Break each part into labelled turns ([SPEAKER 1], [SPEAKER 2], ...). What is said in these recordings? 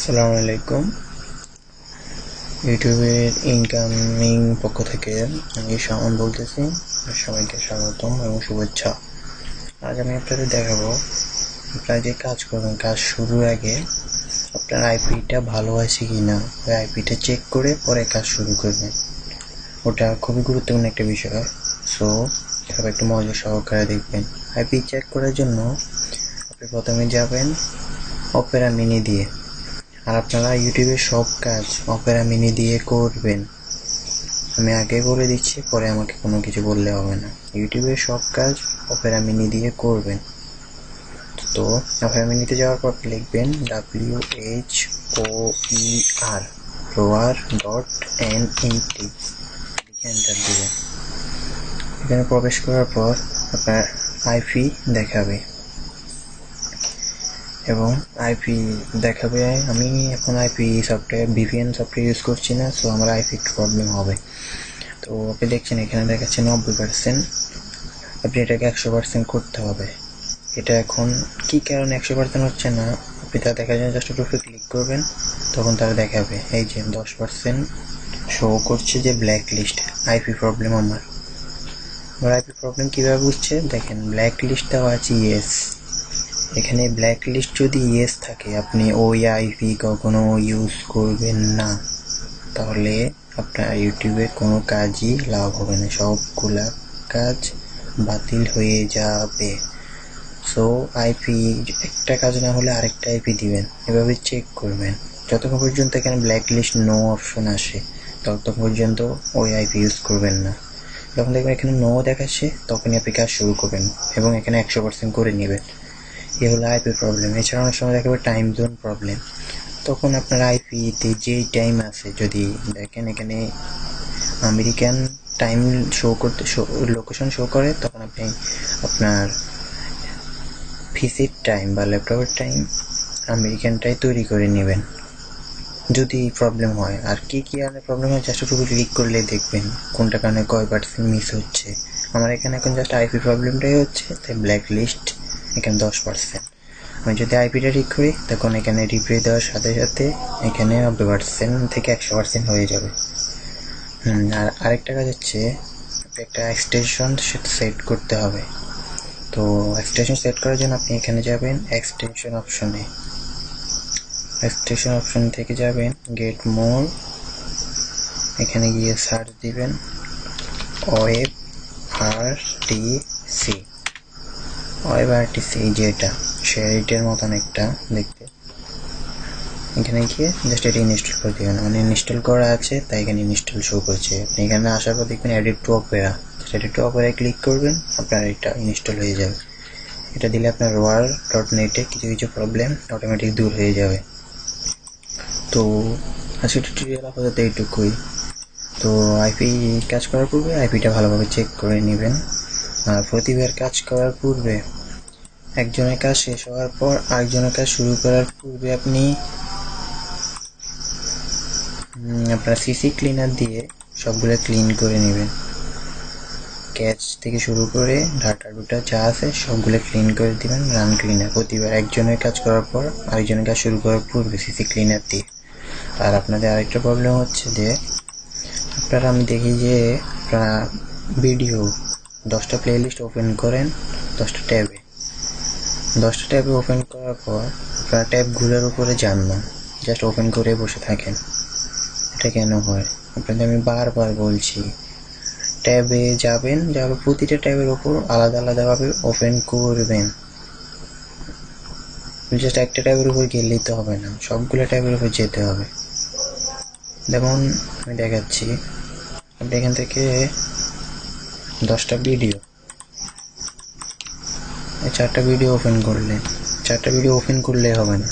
[SPEAKER 1] আসসালামু আলাইকুম। ইউটিউবের ইনকামিং পক্ষ থেকে আমি শাওন বলতেছি। সবাইকে স্বাগতম এবং শুভেচ্ছা। আজ আমি আপনাদের দেখাবো আপনারা যে কাজ করবেন, কাজ শুরুর আগে আপনার আইপিটা ভালো আছে কি না, ওই আইপিটা চেক করে পরে কাজ শুরু করবেন। ওটা খুবই গুরুত্বপূর্ণ একটা বিষয়। সো সবাই একটু মনোযোগ সহকারে দেখবেন। আইপি চেক করার জন্য আপনি প্রথমে যাবেন অপেরা মিনি দিয়ে। আর আপনারা ইউটিউবের সব কাজ অপেরা মিনি দিয়ে করবেন। আমি আগে বলে দিচ্ছি, পরে আমাকে কোনো কিছু বললে হবে না। ইউটিউবের সব কাজ অপেরা মিনি দিয়ে করবেন। তো অপেরা মিনিতে যাওয়ার পর লিখবেন WHOER roar.net, লিখে এন্টার দিবেন। এখানে প্রবেশ করার পর আপনার আইপি দেখাবে এবং আইপি দেখাবে। আমি এখন IP software VPN software use করছি না, সো আমার আইপি একটু প্রবলেম হবে। তো আপনি দেখছেন এখানে দেখাচ্ছে 90%। আপনি এটাকে 100% করতে হবে। এটা এখন কি কারণে 100% হচ্ছে না, আপনি তা দেখার জন্য জাস্ট উপরে ক্লিক করবেন, তখন তারা দেখাবে এই যে 10% শো করছে যে ব্ল্যাক লিস্ট। আইপি প্রবলেম আমার আইপি প্রবলেম কীভাবে বুঝছে দেখেন, ব্ল্যাক লিস্ট দেওয়া আছে ইয়েস। এখানে ব্ল্যাক লিস্ট যদি ইয়েস থাকে, আপনি ওই আইপি কখনো ইউজ করবেন না, তাহলে আপনার ইউটিউবে কোনো কাজই লাভ হবে না, সবগুলা কাজ বাতিল হয়ে যাবে। সো আইপি একটা কাজ না হলে আরেকটা আইপি দিবেন, এভাবে চেক করবেন। যতক্ষণ পর্যন্ত এখানে ব্ল্যাক লিস্ট নো অপশন আসে ততক্ষণ পর্যন্ত ওই আইপি ইউজ করবেন না। যখন দেখবেন এখানে নো দেখাচ্ছে, তখনই আপনি কাজ শুরু করবেন এবং এখানে 100% করে নেবেন। এ হলো আইপি প্রবলেম। এছাড়া অনেক সময় দেখাবে টাইম জোন প্রবলেম। তখন আপনার আইপিতে যেই টাইম আছে, যদি দেখেন এখানে আমেরিকান টাইম শো করতে লোকেশন শো করে, তখন আপনি আপনার পিসির টাইম বা ল্যাপটপের টাইম আমেরিকানটাই তৈরি করে নেবেন যদি প্রবলেম হয়। আর কি কারণে প্রবলেম হয় জাস্ট একটু ক্লিক করলে দেখবেন কোনটা কারণে কয় পার্সেন্ট মিস হচ্ছে। আমার এখানে এখন জাস্ট আইপি প্রবলেমটাই হচ্ছে, তাই ব্ল্যাক লিস্ট এখানে 10%। আমি যদি আইপিটা ঠিক করি, তখন এখানে রিপ্লে দেওয়ার সাথে সাথে এখানে 90% থেকে 100% হয়ে যাবে। আর আরেকটা কাজ হচ্ছে, একটা এক্সটেনশন সেট করতে হবে। তো এক্সটেনশন সেট করার জন্য আপনি এখানে যাবেন এক্সটেনশন অপশনে। এক্সটেনশন অপশন থেকে যাবেন গেট মোর, এখানে গিয়ে সার্চ দিবেন OFRTC, যেটা শেয়ারিটের মতন একটা দেখতে। এখানে গিয়ে জাস্ট এটা ইনস্টল করে দেবেন। মানে ইনস্টল করা আছে তাই এখানে ইনস্টল শো করছে। আপনি এখানে আসার পর দেখবেন edit to Opera, edit to অপেরায় ক্লিক করবেন, আপনার এটা ইনস্টল হয়ে যাবে। এটা দিলে আপনার roar.net-এ কিছু কিছু প্রবলেম অটোমেটিক দূর হয়ে যাবে। তো আজকে টিউটোরিয়াল আপাতত এইটুকুই। তো আইপি কাজ করার পূর্বে আইপিটা ভালোভাবে চেক করে নেবেন। আর প্রতিবার কাজ করার পূর্বে, একজনের কাজ শেষ হওয়ার পর আরেকজনের কাজ শুরু করার পূর্বে আপনি আপনার সিসি ক্লিনার দিয়ে সবগুলো ক্লিন করে নেবেন। ক্যাচ থেকে শুরু করে ডাটা যা আছে সবগুলো ক্লিন করে দিবেন রান ক্লিনার। প্রতিবার একজনের কাজ করার পর আরেকজনের কাজ শুরু করার পূর্বে সিসি ক্লিনার দিয়ে। আর আপনাদের আরেকটা প্রবলেম হচ্ছে যে আপনারা, আমি দেখি যে আপনারা ভিডিও 10টা প্লেলিস্ট ওপেন করেন 10টা ট্যাবে ওপেন করার পর আপনারা ট্যাবগুলোর উপরে যান না, জাস্ট ওপেন করে বসে থাকেন। এটা কেন হয় আপনাদের আমি বারবার বলছি। ট্যাবে যাবেন, যাওয়ার প্রতিটা ট্যাবের ওপর আলাদা আলাদাভাবে ওপেন করবেন। জাস্ট একটা ট্যাবের উপর গেলেই তো হবে না, সবগুলো ট্যাবের উপর যেতে হবে। যেমন আমি দেখাচ্ছি, আপনি এখান থেকে 10টা ভিডিও, 4টা ভিডিও ওপেন করলেন। 4টা ভিডিও ওপেন করলে হবে না,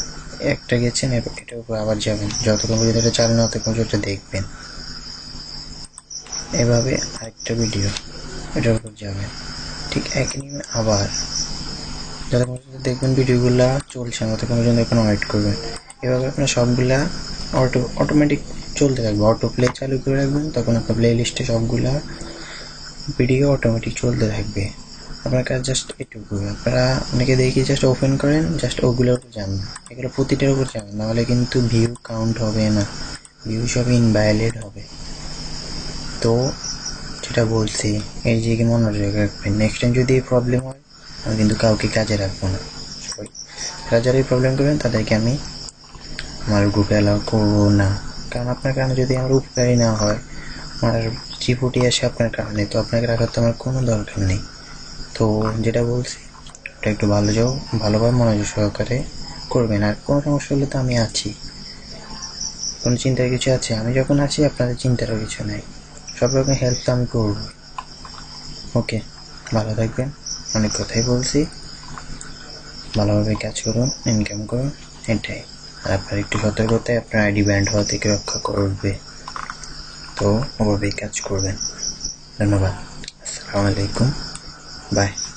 [SPEAKER 1] একটা গেছেন এটার উপর আবার যাবেন, যতক্ষণ পর্যন্ত এটা চালু না ততক্ষণ পর্যন্ত দেখবেন। এভাবে আরেকটা ভিডিও এটার উপর যাবেন, ঠিক একই নিয়মে আবার যতক্ষণ পর্যন্ত দেখবেন ভিডিওগুলো চলছে না ততক্ষণ পর্যন্ত এখানে ওয়েট করবেন। এভাবে আপনার সবগুলা অটোমেটিক চলতে থাকবে। অটো প্লে চালু করে রাখবেন, তখন আপনার প্লে লিস্টে সবগুলা ভিডিও অটোমেটিক চলতে থাকবে। আপনার কাজ জাস্ট এটুকু। আপনারা অনেকে দেখি জাস্ট ওপেন করেন, জাস্ট ওগুলোর উপর যান, এগুলো প্রতিটার উপর যাবেন, নাহলে কিন্তু ভিউ কাউন্ট হবে না, ভিউ সব ইনভ্যালিড হবে। তো যেটা বলছি, এই যে মনোযোগ রাখবেন, নেক্সট টাইম যদি এই প্রবলেম হয় আমি কিন্তু কাউকে কাজে রাখবো না। যারা যারা এই প্রবলেম করবেন তাদেরকে আমি আমার গ্রুপে অ্যালাউ করবো না, কারণ আপনার কারণে যদি আমার উপকারী না হয়, আমার রিপোর্টই আসে আপনার কারণে, তো আপনাকে রাখার তো আমার কোনো দরকার নেই। তো যেটা বলছি ওটা একটু ভালোভাবে মনোযোগ সহকারে করবেন। আর কোনো সমস্যা হলে তো আমি আছি, কোনো চিন্তার কিছু আছে, আমি যখন আছি আপনাদের চিন্তারও কিছু নেই, সব রকম হেল্প তো আমি করবো। ওকে, ভালো থাকবেন, অনেক কথাই বলছি, ভালোভাবে কাজ করুন, ইনকাম করুন, এটাই। আর আপনার একটু সতর্কতায় আপনার আইডি ব্যান্ড হওয়া থেকে রক্ষা করবে। তো ওভাবেই কাজ করবেন। ধন্যবাদ, আসসালামু আলাইকুম, বাই।